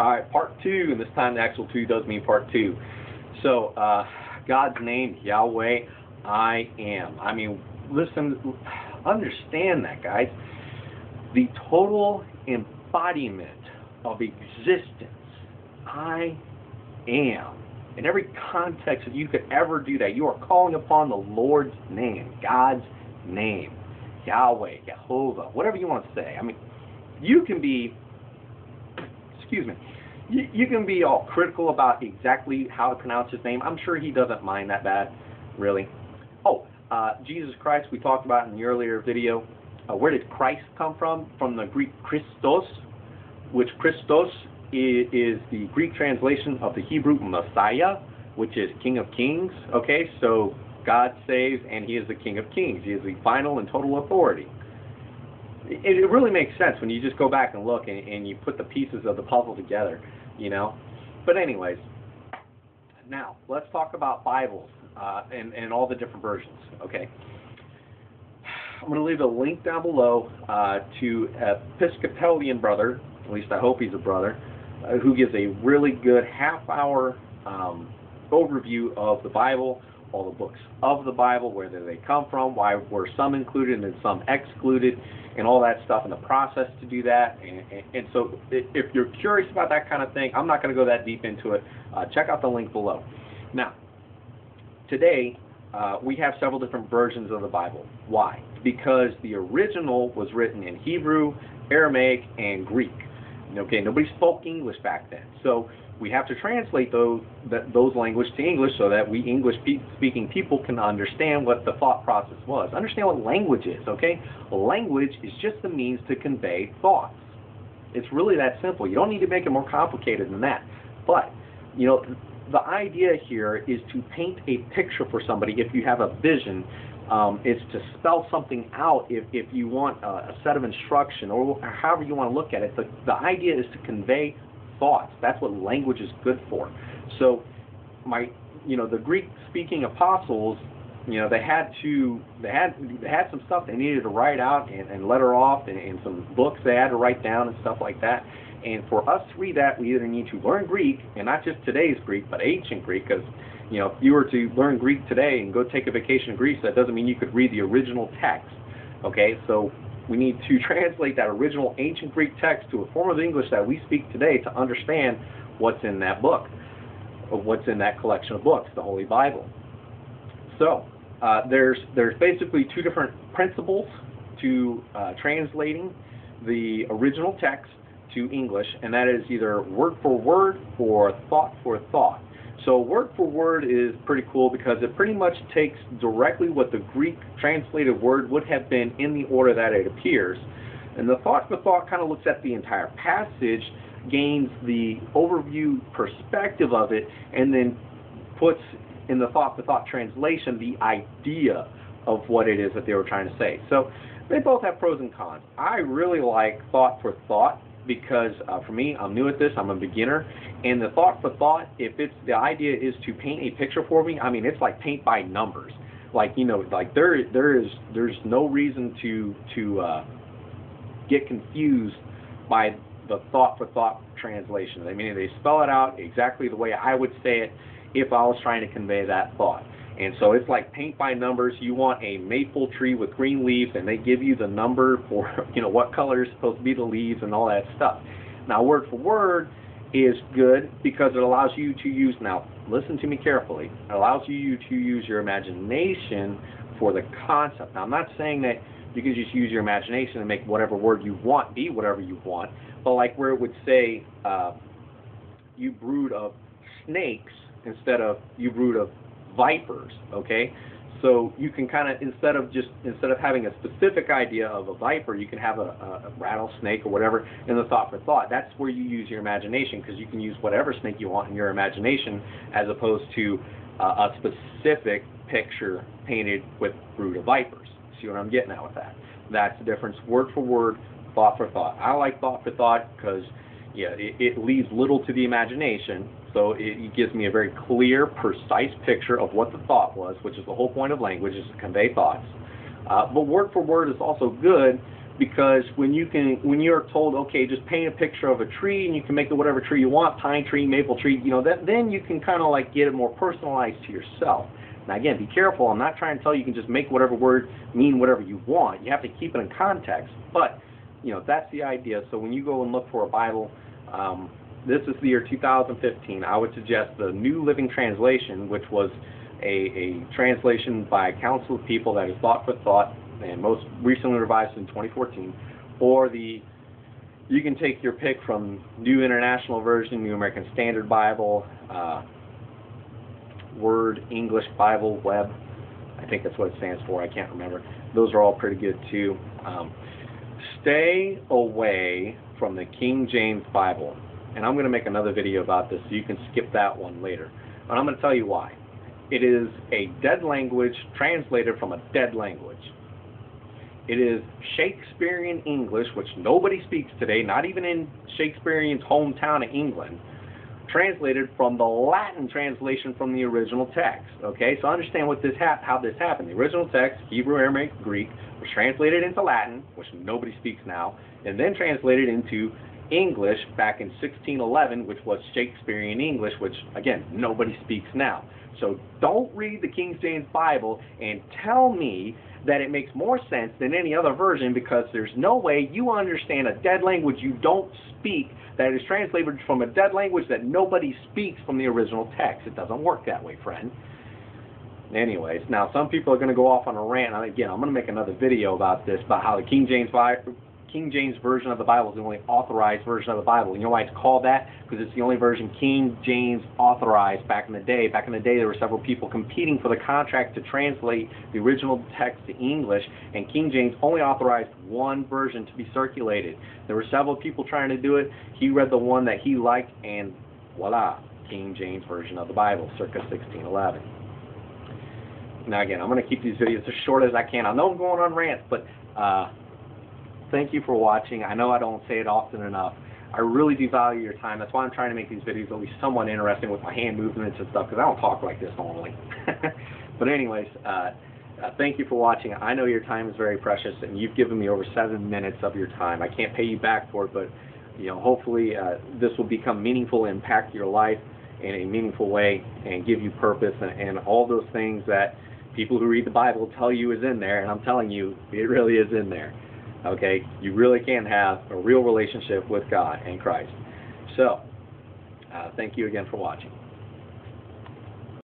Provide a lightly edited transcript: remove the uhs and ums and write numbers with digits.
Alright, part 2, and this time the actual 2 does mean part 2. So, God's name, Yahweh, I am. I mean, listen, understand that, guys. The total embodiment of existence, I am. In every context that you could ever do that, you are calling upon the Lord's name, God's name, Yahweh, Jehovah, whatever you want to say. I mean, you can be, you can be all critical about exactly how to pronounce his name. I'm sure he doesn't mind that bad, really. Oh, Jesus Christ, we talked about in the earlier video. Where did Christ come from? From the Greek Christos, which Christos is the Greek translation of the Hebrew Messiah, which is King of Kings. Okay, so God saves, and he is the King of Kings. He is the final and total authority. It really makes sense when you just go back and look and you put the pieces of the puzzle together, you know. But anyways, now let's talk about Bibles and all the different versions, okay. I'm going to leave a link down below to an Episcopalian brother, at least I hope he's a brother, who gives a really good half-hour overview of the Bible, all the books of the Bible, where they come from, why were some included and some excluded, and all that stuff, and the process to do that. And so if you're curious about that kind of thing, I'm not going to go that deep into it. Check out the link below. Now, today, we have several different versions of the Bible. Why? Because the original was written in Hebrew, Aramaic, and Greek. Okay, nobody spoke English back then. So we have to translate those languages to English so that we English-speaking people can understand what the thought process was. Understand what language is, okay? Language is just the means to convey thoughts. It's really that simple. You don't need to make it more complicated than that. But, you know, the idea here is to paint a picture for somebody if you have a vision. It's to spell something out if you want a set of instruction, or however you want to look at it. The idea is to convey thoughts. That's what language is good for. So, the Greek-speaking apostles, they had some stuff they needed to write out and letter off, and some books they had to write down and stuff like that. And for us to read that, we either need to learn Greek, and not just today's Greek, but ancient Greek, because, if you were to learn Greek today and go take a vacation in Greece, that doesn't mean you could read the original text. Okay, so we need to translate that original ancient Greek text to a form of English that we speak today to understand what's in that book, or what's in that collection of books, the Holy Bible. So, there's basically two different principles to translating the original text to English, and that is either word for word or thought for thought. So word for word is pretty cool because it pretty much takes directly what the Greek translated word would have been in the order that it appears. And the thought for thought kind of looks at the entire passage, gains the overview perspective of it, and then puts in the thought for thought translation the idea of what it is that they were trying to say. So they both have pros and cons. I really like thought for thought because for me, I'm new at this, I'm a beginner, and the thought for thought, if the idea is to paint a picture for me, I mean, it's like paint by numbers. Like, like there's no reason to get confused by the thought for thought translation. I mean, they spell it out exactly the way I would say it if I was trying to convey that thought. And so it's like paint by numbers. You want a maple tree with green leaves, and they give you the number for, what color is supposed to be the leaves and all that stuff. Now, word for word is good because it allows you to use, now listen to me carefully, it allows you to use your imagination for the concept. Now, I'm not saying that you can just use your imagination and make whatever word you want be whatever you want, but like where it would say, you brood of snakes instead of you brood of vipers, okay? So you can kind of, instead of having a specific idea of a viper, you can have a rattlesnake or whatever in the thought for thought. That's where you use your imagination, because you can use whatever snake you want in your imagination as opposed to a specific picture painted with brood of vipers. See what I'm getting at with that? That's the difference, word for word, thought for thought. I like thought for thought because, yeah, it leaves little to the imagination. So it gives me a very clear, precise picture of what the thought was, which is the whole point of language, is to convey thoughts. But word for word is also good because when you're told, okay, just paint a picture of a tree and you can make it whatever tree you want, pine tree, maple tree, then you can kind of like get it more personalized to yourself. Now again, be careful. I'm not trying to tell you can just make whatever word mean whatever you want. You have to keep it in context. But that's the idea. So when you go and look for a Bible, this is the year 2015. I would suggest the New Living Translation, which was a translation by a council of people that is thought for thought, and most recently revised in 2014, or you can take your pick from New International Version, New American Standard Bible, Word, English Bible, Web. I think that's what it stands for. I can't remember. Those are all pretty good too. Stay away from the King James Bible. And I'm going to make another video about this, so you can skip that one later. But I'm going to tell you why. It is a dead language translated from a dead language. It is Shakespearean English, which nobody speaks today, not even in Shakespearean's hometown of England, translated from the Latin translation from the original text. Okay, so understand how this happened. The original text, Hebrew, Aramaic, Greek, was translated into Latin, which nobody speaks now, and then translated into English back in 1611, which was Shakespearean English, which, again, nobody speaks now. So don't read the King James Bible and tell me that it makes more sense than any other version, because there's no way you understand a dead language you don't speak that is translated from a dead language that nobody speaks from the original text. It doesn't work that way, friend. Anyways, now some people are going to go off on a rant. Again, I'm going to make another video about this, about how the King James Version of the Bible is the only authorized version of the Bible. You know why it's called that? Because it's the only version King James authorized back in the day. Back in the day, there were several people competing for the contract to translate the original text to English, and King James only authorized one version to be circulated. There were several people trying to do it. He read the one that he liked, and voila, King James Version of the Bible, circa 1611. Now again, I'm going to keep these videos as short as I can. I know I'm going on rants, but thank you for watching. I know I don't say it often enough. I really do value your time. That's why I'm trying to make these videos at least somewhat interesting with my hand movements and stuff, because I don't talk like this normally. But anyways, thank you for watching. I know your time is very precious, and you've given me over 7 minutes of your time. I can't pay you back for it, but hopefully this will become meaningful, impact your life in a meaningful way, and give you purpose and all those things that people who read the Bible tell you is in there. And I'm telling you, it really is in there. Okay, you really can have a real relationship with God and Christ. So, thank you again for watching.